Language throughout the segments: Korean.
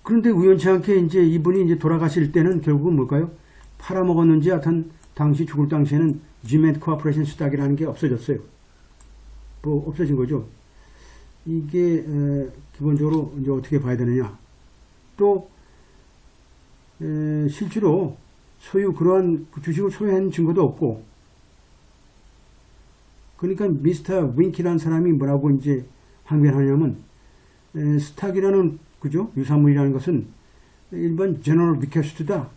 그런데 우연치 않게 이제 이분이 이제 돌아가실 때는 결국은 뭘까요? 팔아먹었는지 하여튼 당시 죽을 당시에는 GMAT 코퍼레이션 스탁이라는 게 없어졌어요. 뭐 없어진 거죠. 이게 기본적으로 이제 어떻게 봐야 되느냐. 또 실제로 그러한 주식을 소유한 증거도 없고, 그러니까 미스터 윙키라는 사람이 뭐라고 이제 항변하냐면, 스탁이라는 그죠 유산물이라는 것은 일반 제너럴 리퀘스트다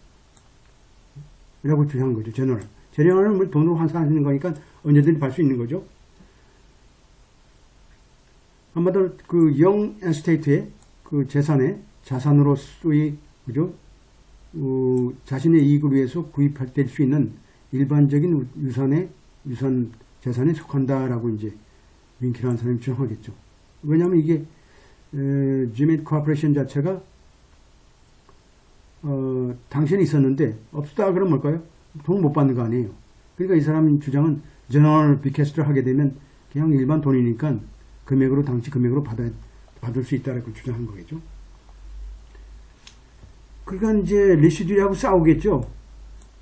라고 주장한 거죠. 제너럴은 뭐 돈으로 환산하는 거니까 언제든지 팔 수 있는 거죠. 한마디로 그 영 에스테이트의 그 자산으로서의 그죠 자신의 이익을 위해서 구입할 때 수 있는 일반적인 유산 재산에 속한다라고 이제 윙키라는 사람이 주장하겠죠. 왜냐하면 이게 GMAT 코퍼레이션 자체가 당시에는 있었는데 없다 그러면 뭘까요? 돈 못 받는 거 아니에요. 그러니까 이 사람 주장은 제너럴 비캐스트를 하게 되면 그냥 일반 돈이니까 당시 금액으로 받을 수 있다라고 주장한 거겠죠. 그러니까 이제 리시드리하고 싸우겠죠.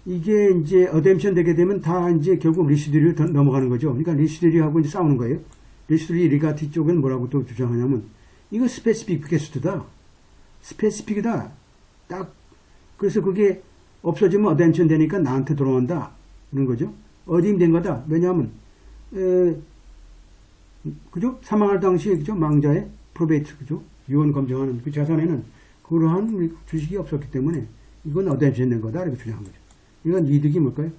이게 이제 어뎀션 되게 되면 다 이제 결국 리시드리로 넘어가는 거죠. 그러니까 리시드리하고 이제 싸우는 거예요. 리시드리 리가티 쪽은 뭐라고 또 주장하냐면 이거 스페시픽 비캐스트다. 스페시픽이다. 딱 그래서 그게 없어지면 어덴션 되니까 나한테 돌아온다. 그런 거죠. 어딤된 거다. 왜냐하면 그죠? 사망할 당시에 그죠? 망자의 프로베이트 그죠? 유언 검증하는 그 자산에는 그러한 주식이 없었기 때문에 이건 어덴션 된 거다. 이렇게 주장한 거죠. 이건 이득이 뭘까요?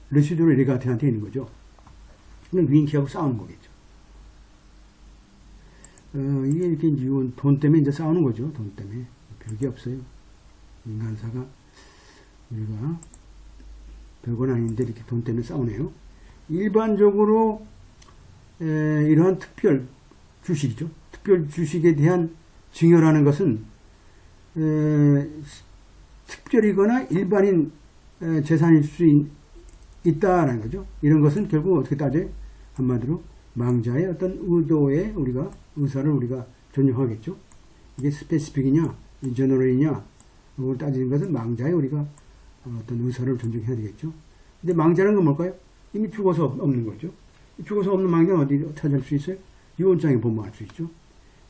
레시드로 리가티한테 있는 거죠. 그럼 윙키하고 싸우는 거겠죠. 이게 이렇게 돈 때문에 이제 싸우는 거죠. 돈 때문에. 별게 없어요. 인간사가 우리가 별건 아닌데 이렇게 돈 때문에 싸우네요. 일반적으로 이러한 특별 주식이죠. 특별 주식에 대한 증여라는 것은 특별이거나 일반인 재산일 수 있다라는 거죠. 이런 것은 결국 어떻게 따져요? 한마디로 망자의 어떤 의사를 우리가 존중하겠죠. 이게 스페시픽이냐, 제너럴이냐, 그걸 따지는 것은 망자의 우리가 어떤 의사를 존중해야 되겠죠. 근데 망자는 건 뭘까요? 이미 죽어서 없는 거죠. 죽어서 없는 망자는 어디 찾을 수 있어요? 유언장에 보면 알 수 있죠.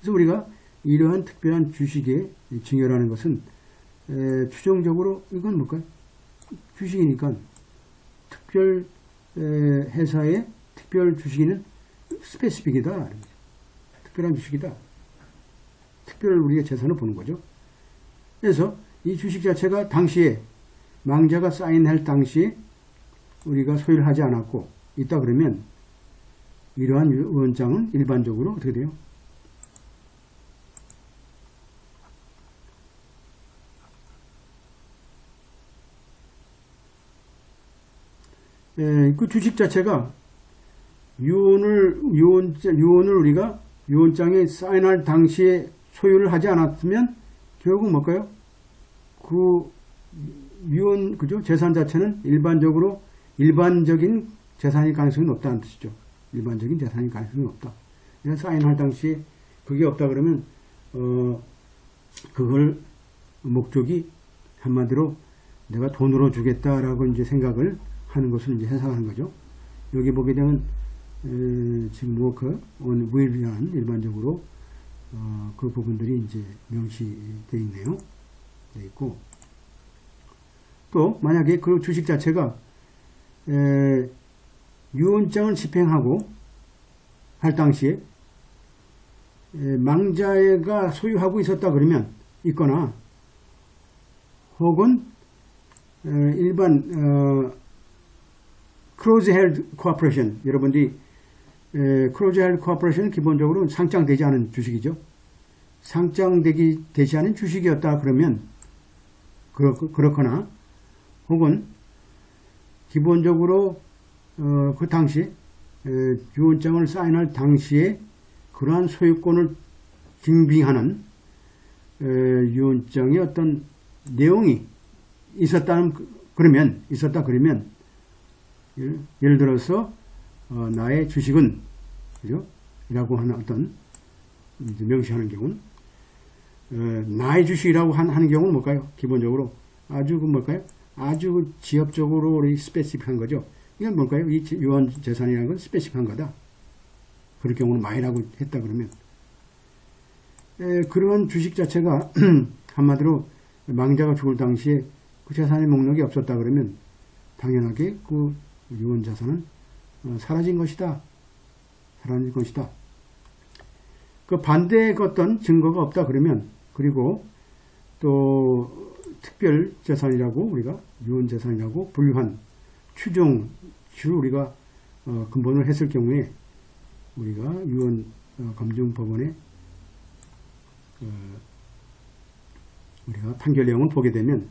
그래서 우리가 이러한 특별한 주식의 증여라는 것은 추정적으로 이건 뭘까요? 주식이니까 특별 회사의 특별 주식이는 스페시픽이다. 특별한 주식이다. 특별 우리의 재산을 보는 거죠. 그래서 이 주식 자체가 당시에 망자가 사인할 당시에 우리가 소유를 하지 않았고 있다 그러면 이러한 유언장은 일반적으로 어떻게 돼요? 그 주식 자체가 유언을 우리가 유언장에 사인할 당시에 소유를 하지 않았으면 결국 뭘까요? 그 유언 그죠? 재산 자체는 일반적인 재산일 가능성이 높다는 뜻이죠. 일반적인 재산일 가능성이 없다. 그래서 사인할 당시에 그게 없다 그러면 그걸 목적이 한마디로 내가 돈으로 주겠다라고 이제 생각을 하는 것을 이제 해석하는 거죠. 여기 보게 되면 지금 워크 on will이라는 일반적으로 그 부분들이 이제 명시되어 있네요. 되어 있고 또 만약에 그 주식 자체가 유언장을 집행하고 할 당시에 망자가 소유하고 있었다 그러면 있거나 혹은 일반 close held corporation 여러분들이 close held corporation 기본적으로 상장되지 않은 주식이죠. 상장되지 않은 주식이었다 그러면 그렇거나 혹은 기본적으로 그 당시 유언장을 사인할 당시에 그러한 소유권을 증빙하는 유언장의 어떤 내용이 있었다 그러면 예를 들어서 나의 주식은 그죠? 이라고 하는 어떤 명시하는 경우는 나의 주식이라고 하는 경우는 뭘까요? 기본적으로 아주 뭘까요? 아주 지엽적으로 우리 스페시픽한 거죠. 이건 뭘까요? 이 유언 재산이라는 건 스페시픽한 거다. 그럴 경우는 마이라고 했다 그러면 그러한 주식 자체가 한마디로 망자가 죽을 당시에 그 재산의 목록이 없었다 그러면 당연하게 그 유언 자산은 사라진 것이다. 사라진 것이다. 그 반대의 어떤 증거가 없다 그러면 그리고 또 특별 재산이라고 우리가 유언 재산이라고 분류한 추정을 우리가 근본을 했을 경우에 우리가 유언 검증법원에 우리가 판결 내용을 보게 되면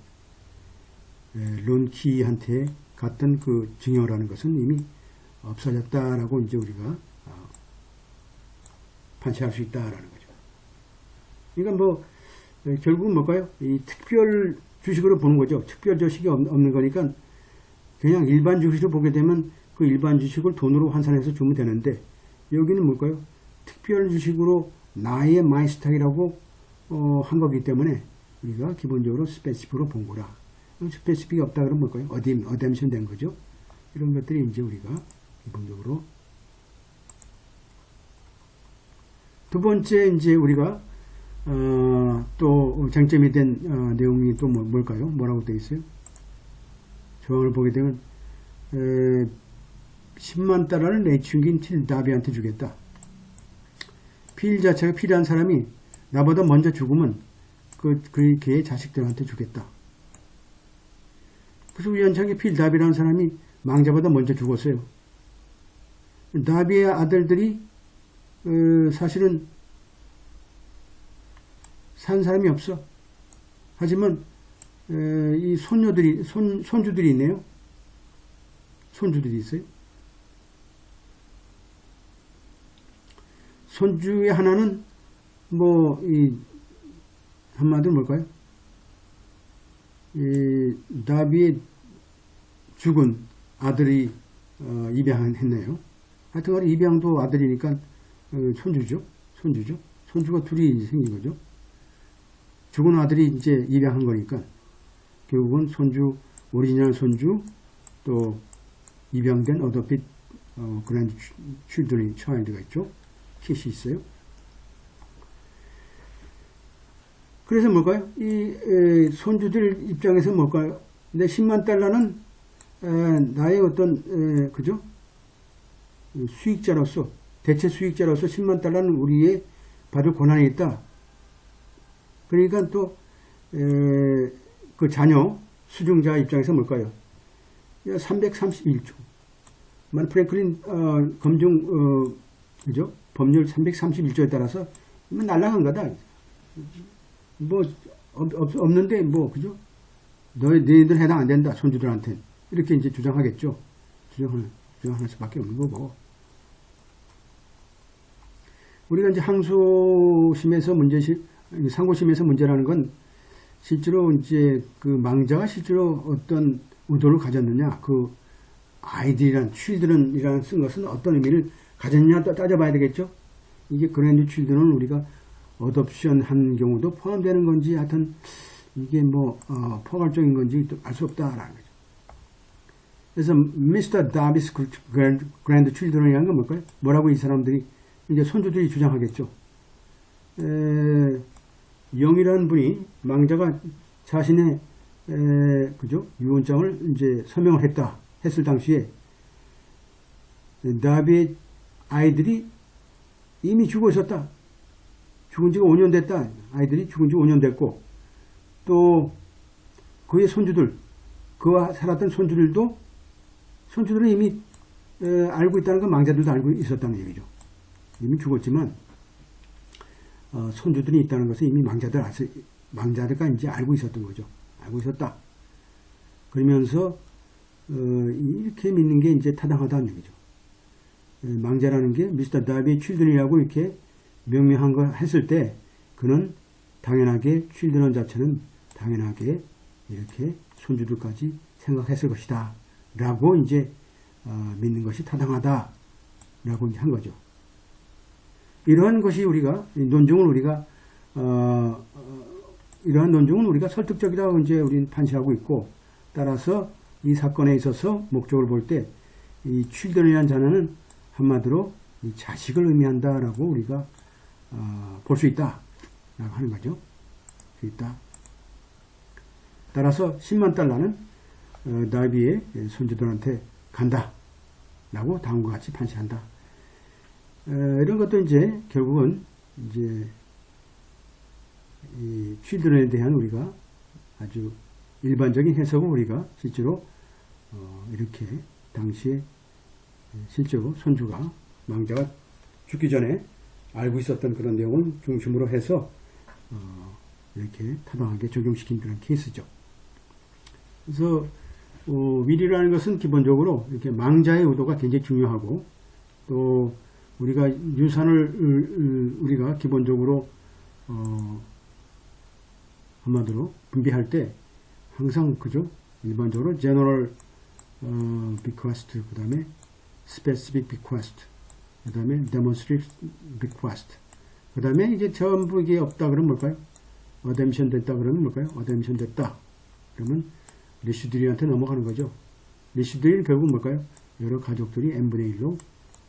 론키한테 갔던 그 증여라는 것은 이미 없어졌다라고 이제 우리가 판시할 수 있다라는 거죠. 그러니까 뭐 결국은 뭘까요? 이 특별 주식으로 보는 거죠. 특별 주식이 없는 거니까 그냥 일반 주식을 보게 되면 그 일반 주식을 돈으로 환산해서 주면 되는데 여기는 뭘까요? 특별 주식으로 나의 마이스탁이라고 한 거기 때문에 우리가 기본적으로 스페시픽으로 본 거라. 스페시픽이 없다 그러면 뭘까요? 어뎀션 된 거죠. 이런 것들이 이제 우리가 기본적으로 두 번째 이제 우리가 또 쟁점이 된 내용이 또 뭘까요? 뭐라고 되어 있어요? 조항을 보게 되면 10만 달러를 내충긴 틸다비한테 주겠다. 필 자체가 필요한 사람이 나보다 먼저 죽으면 걔의 자식들한테 주겠다. 그래서 우연찮게 필다비라는 사람이 망자보다 먼저 죽었어요. 다비의 아들들이 사실은 산 사람이 없어. 하지만 이 손주들이 있네요. 손주들이 있어요. 손주의 하나는 한마디로 뭘까요? 다비의 죽은 아들이 입양했네요. 하여튼 입양도 아들이니까 손주죠. 손주가 둘이 생긴 거죠. 죽은 아들이 이제 입양한 거니까 결국은 손주, 오리지널 손주 또 입양된 어도핏 그랜드 칠드런이 차일드가 있죠. 킷이 있어요. 그래서 뭘까요? 이 손주들 입장에서 뭘까요? 내 10만 달러는 나의 어떤 그죠? 수익자로서 대체 수익자로서 10만 달러는 우리의 받을 권한이 있다. 그러니까 또 그 자녀 수증자 입장에서 뭘까요? 331조. 만 프랭클린 검증 그죠? 법률 331조에 따라서 날라간 거다. 없는데 그죠? 너희들 해당 안 된다. 손주들한테 이렇게 이제 주장하겠죠. 주장할 수밖에 없는 거고. 우리가 이제 항소심에서 상고심에서 문제라는 건 실제로 이제 그 망자가 실제로 어떤 의도를 가졌느냐, 그 아이들이란 children이라는 쓴 것은 어떤 의미를 가졌느냐 따져봐야 되겠죠. 이게 그랜드 children은 우리가 어덥션 한 경우도 포함되는 건지 하여튼 이게 포괄적인 건지 알 수 없다라는 거죠. 그래서 Mr. Darby's Grand Children이라는 건 뭘까요? 뭐라고 이 사람들이 이제 손주들이 주장하겠죠. 영이라는 분이 망자가 자신의 그죠? 유언장을 이제 서명을 했을 당시에 다비의 아이들이 이미 죽어 있었다. 죽은 지가 5년 됐다. 아이들이 죽은 지 5년 됐고 또 그의 손주들, 그와 살았던 손주들은 이미 알고 있다는 건 망자들도 알고 있었다는 얘기죠. 이미 죽었지만 손주들이 있다는 것은 이미 망자들과 이제 알고 있었던 거죠. 알고 있었다. 그러면서 이렇게 믿는 게 이제 타당하다는 얘기죠. 망자라는 게 미스터 다비의 칠드런이라고 이렇게 명명한 걸 했을 때 그는 당연하게 칠드런 자체는 당연하게 이렇게 손주들까지 생각했을 것이다. 라고 이제 믿는 것이 타당하다. 라고 이제 한 거죠. 이러한 것이 우리가 논증을 우리가 이러한 논증은 우리가 설득적이라고 이제 우리는 판시하고 있고, 따라서 이 사건에 있어서 목적을 볼 때 이 children이라는 단어는 한마디로 이 자식을 의미한다라고 우리가 볼 수 있다라고 하는 거죠. 수 있다. 따라서 10만 달러는 다비의 손주들한테 간다라고 다음과 같이 판시한다. 이런 것도 이제 결국은 이제 이 children에 대한 우리가 아주 일반적인 해석을 우리가 실제로 이렇게 당시에 실제로 손주가 망자가 죽기 전에 알고 있었던 그런 내용을 중심으로 해서 이렇게 타당하게 적용시킨 그런 케이스죠. 그래서 위리라는 것은 기본적으로 이렇게 망자의 의도가 굉장히 중요하고, 또 우리가 유산을 우리가 기본적으로 한마디로 분배할 때 항상 그죠? 일반적으로 general bequest, 그 다음에 specific bequest, 그 다음에 demonstrative bequest, 그 다음에 이제 전부 이게 없다 그러면 뭘까요? 어뎀션 됐다 그러면 뭘까요? 어뎀션 됐다 그러면 리시드리한테 넘어가는 거죠. 리시드리는 결국 뭘까요? 여러 가족들이 n분의 1로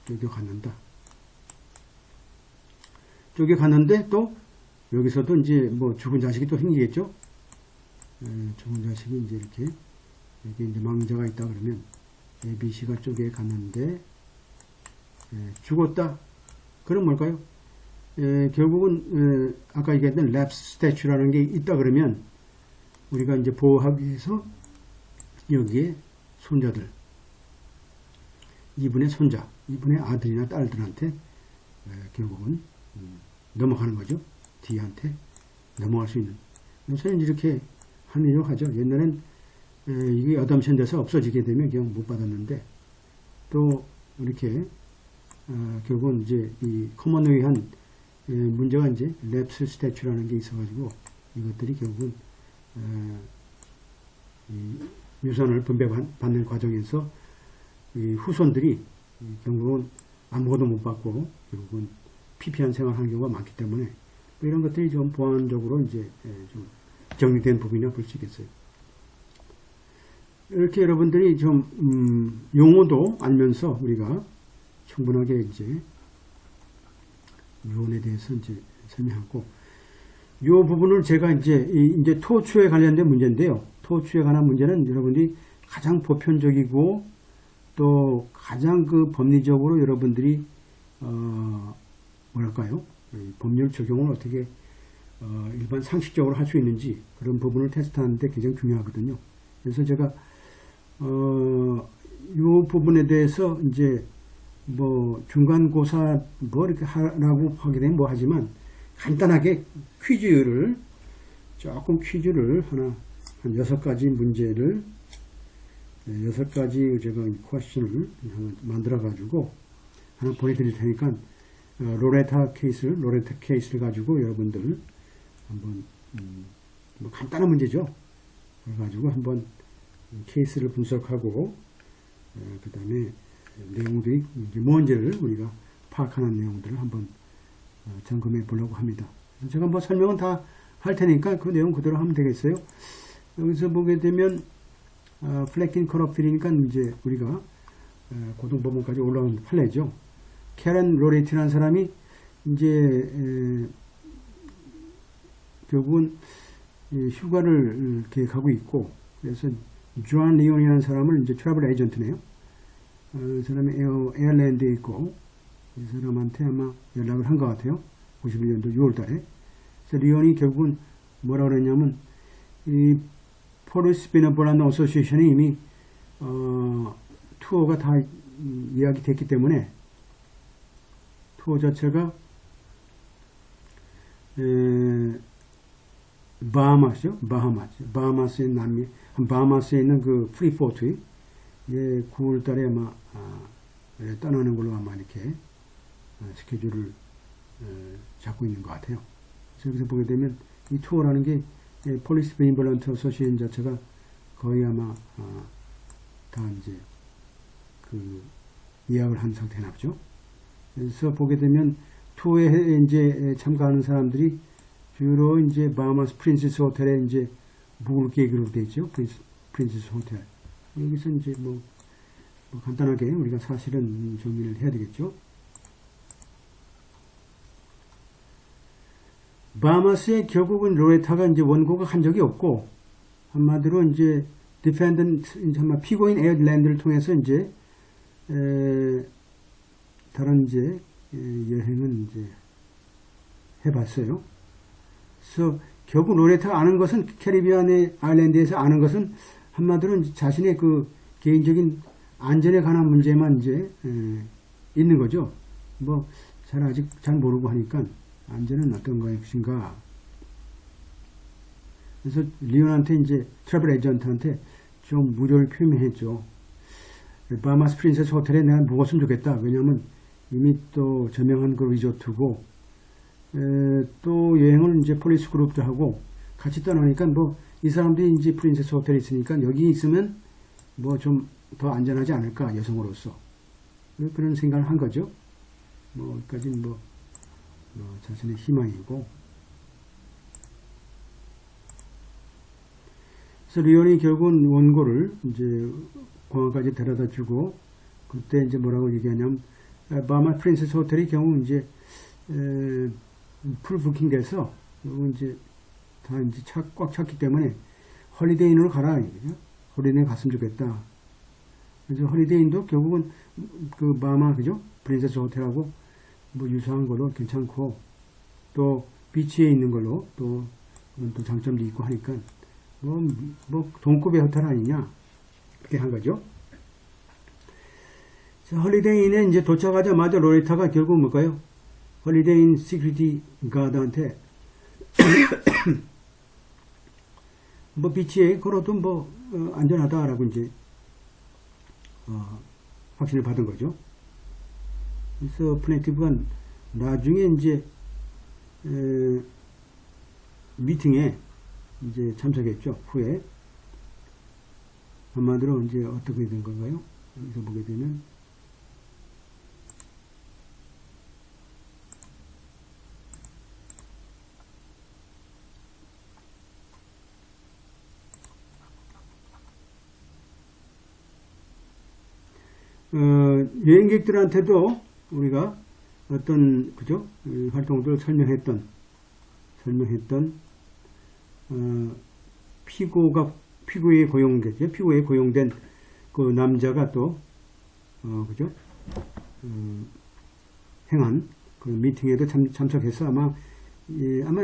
쪼개갔는다. 쪼개갔는데 또 여기서도 이제 뭐 죽은 자식이 또 생기겠죠. 죽은 자식이 이제 이렇게 여기 이제 망자가 있다 그러면 A, B, C가 쪼개갔는데 죽었다. 그럼 뭘까요? 결국은 아까 얘기했던 랩스 스태츄라는 게 있다 그러면 우리가 이제 보호하기 위해서 여기에 손자들, 이분의 손자, 이분의 아들이나 딸들한테 결국은 넘어가는 거죠. D한테 넘어갈 수 있는. 요새는 이렇게 하려고 하죠. 옛날엔 이게 어덤션 돼서 없어지게 되면 그냥 못 받았는데, 또 이렇게 결국은 이제 이 커먼을 위한 문제가 이제 랩스 스태츄라는 게 있어가지고 이것들이 결국은 이 유산을 분배받는 과정에서 이 후손들이 결국은 아무것도 못 받고 결국은 피폐한 생활하는 경우가 많기 때문에 이런 것들이 좀 보완적으로 이제 좀 정리된 부분이라고 볼 수 있겠어요. 이렇게 여러분들이 좀 용어도 알면서 우리가 충분하게 이제 유언에 대해서 이제 설명하고, 이 부분을 제가 이제 토추에 관련된 문제인데요. 토추에 관한 문제는 여러분들이 가장 보편적이고 또 가장 그 법리적으로 여러분들이 뭐랄까요? 법률 적용을 어떻게 일반 상식적으로 할 수 있는지 그런 부분을 테스트하는데 굉장히 중요하거든요. 그래서 제가 이 부분에 대해서 이제 뭐 중간고사 뭐 이렇게 하라고 하게 되면 뭐 하지만 간단하게 퀴즈를 하나 한 6가지 문제를 6가지 제가 퀘스천을 만들어 가지고 하나 보내드릴 테니까 로레타 케이스를 가지고 여러분들 한번 뭐 간단한 문제죠. 그래가지고 한번 케이스를 분석하고 그 다음에 내용들이 뭔지를 우리가 파악하는 내용들을 한번 점검해 보려고 합니다. 제가 뭐 설명은 다 할 테니까 그 내용 그대로 하면 되겠어요. 여기서 보게 되면 플래킨 커럽필이니까 이제 우리가 고등법원까지 올라온 판례죠. 캐런 로레이트라는 사람이 이제 결국은 휴가를 계획하고 있고, 그래서 주안 리온이라는 사람을 이제 트래블 에이전트네요. 이 사람이 에어랜드에 있고, 이 사람한테 아마 연락을 한 것 같아요. 91년도 6월 달에. 그래서 리온이 결국은 뭐라 그랬냐면, 이 폴리스 베너볼란 어소시에이션이 이미 투어가 다 예약이 됐기 때문에 투어 자체가 바하마스에 있는 그 프리포트에 9월 달에 아마 떠나는 걸로 아마 이렇게 스케줄을 잡고 있는 것 같아요. 그래서 여기서 보게 되면 이 투어라는 게 폴리스 베인벌런트 어소시에이션 자체가 거의 아마 다 이제 그 예약을 한 상태에 나죠. 그래서 보게 되면 투어에 이제 참가하는 사람들이 주로 이제 바하마스 프린세스 호텔에 이제 묵을 계획으로 되어 있죠. 프린세스 호텔. 여기서 이제 뭐 간단하게 우리가 사실은 정리를 해야 되겠죠. 바하마스에 결국은 로레타가 이제 원고가 한 적이 없고, 한마디로 이제 디펜던트, 이제 아마 피고인 에어랜드를 통해서 이제 다른 이제 여행은 이제 해봤어요. 그래서 결국 로레타가 아는 것은, 캐리비안의 아일랜드에서 아는 것은 한마디로 이제 자신의 그 개인적인 안전에 관한 문제만 이제 있는 거죠. 뭐 잘 아직 잘 모르고 하니까 안전은 어떤 것인가. 그래서 리온한테 이제 트래블 에이전트한테 좀 무료를 표명했죠. 바하마스 프린세스 호텔에 내가 묵었으면 좋겠다. 왜냐하면 이미 또 저명한 그 리조트고, 또 여행을 이제 폴리스 그룹도 하고 같이 떠나니까 뭐 이 사람들이 이제 프린세스 호텔에 있으니까 여기 있으면 뭐 좀 더 안전하지 않을까, 여성으로서. 그런 생각을 한 거죠. 뭐 여기까지는 뭐 자신의 희망이고. 그래서 리온이 결국은 원고를 이제 공항까지 데려다 주고, 그때 이제 뭐라고 얘기하냐면, 바하마 프린세스 호텔의 경우 이제 풀 부킹 돼서 이제 다 이제 꽉 찼기 때문에 홀리데이인으로 가라. 홀리데이 갔으면 좋겠다. 그래서 홀리데이인도 결국은 그 바하마, 그죠? 프린세스 호텔하고 뭐 유사한 걸로 괜찮고, 또 비치에 있는 걸로 또 장점도 있고 하니까 뭐 동급의 호텔 아니냐, 그렇게 한 거죠. 자, 홀리데이인에 이제 도착하자마자 로레타가 결국 뭘까요? 홀리데이인 시큐리티 가드한테 뭐 비치에 걸어도 뭐 안전하다라고 이제 확신을 받은 거죠. 그래서 플래티브가 나중에 이제 미팅에 이제 참석했죠. 후에 한마디로 이제 어떻게 된 건가요? 여기서 보게 되면 여행객들한테도 우리가 어떤, 그죠? 활동들을 설명했던, 피고에 고용됐죠. 피고에 고용된 그 남자가 또, 그죠? 행한 그 미팅에도 참석해서 아마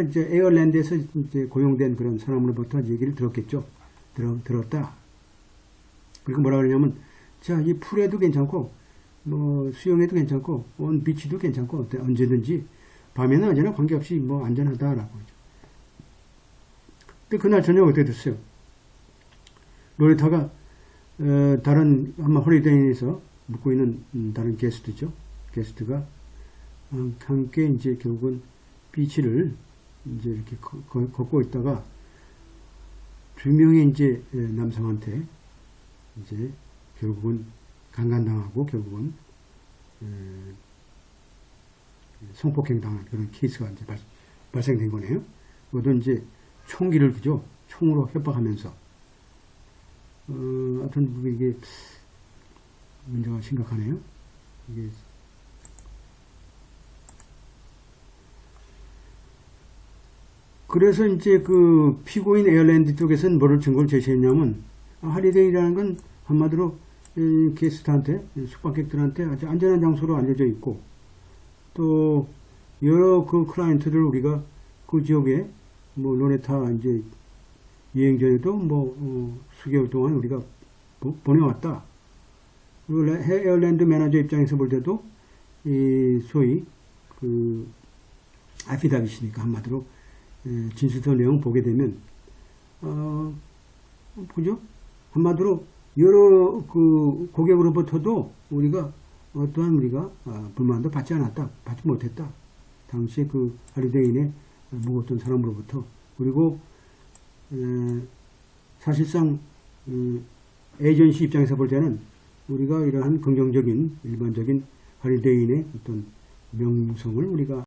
이제 에어랜드에서 이제 고용된 그런 사람으로부터 얘기를 들었겠죠. 들었다. 그리고 뭐라 그러냐면, 자, 이 풀에도 괜찮고, 뭐, 수영에도 괜찮고, 온 비치도 괜찮고, 언제든지, 밤에는 언제나 관계없이 뭐 안전하다라고 하죠. 근데 그날 저녁 어떻게 됐어요? 로레타가, 다른, 아마 홀리데이에서 묵고 있는 다른 게스트죠. 게스트가, 함께 이제 결국은 비치를 이제 이렇게 걷고 있다가, 두 명의 이제 남성한테 이제 결국은 강간당하고 결국은 성폭행 당한 그런 케이스가 이제 발생된 거네요. 그것도 이제 총기를, 그죠? 총으로 협박하면서 하여튼 이게 문제가 심각하네요. 이게 그래서 이제 그 피고인 에어랜드 쪽에서는 뭐를 증거를 제시했냐면, 할리데이라는 건 한마디로 게스트한테, 숙박객들한테 아주 안전한 장소로 알려져 있고, 또 여러 그 클라이언트들 우리가 그 지역에 뭐 로레타 이제 여행 전에도 뭐 수개월 동안 우리가 보내왔다. 그리고 에어랜드 매니저 입장에서 볼 때도 이 소위 그 아피다빗이니까 한마디로 진술서 내용 보게 되면 그죠? 한마디로 여러 그 고객으로부터도 우리가 어떠한 우리가 불만도 받지 않았다, 받지 못했다. 당시에 그 할리데이인에 묵었던 사람으로부터. 그리고 사실상 에이전시 입장에서 볼 때는 우리가 이러한 긍정적인 일반적인 할리데이인의 어떤 명성을 우리가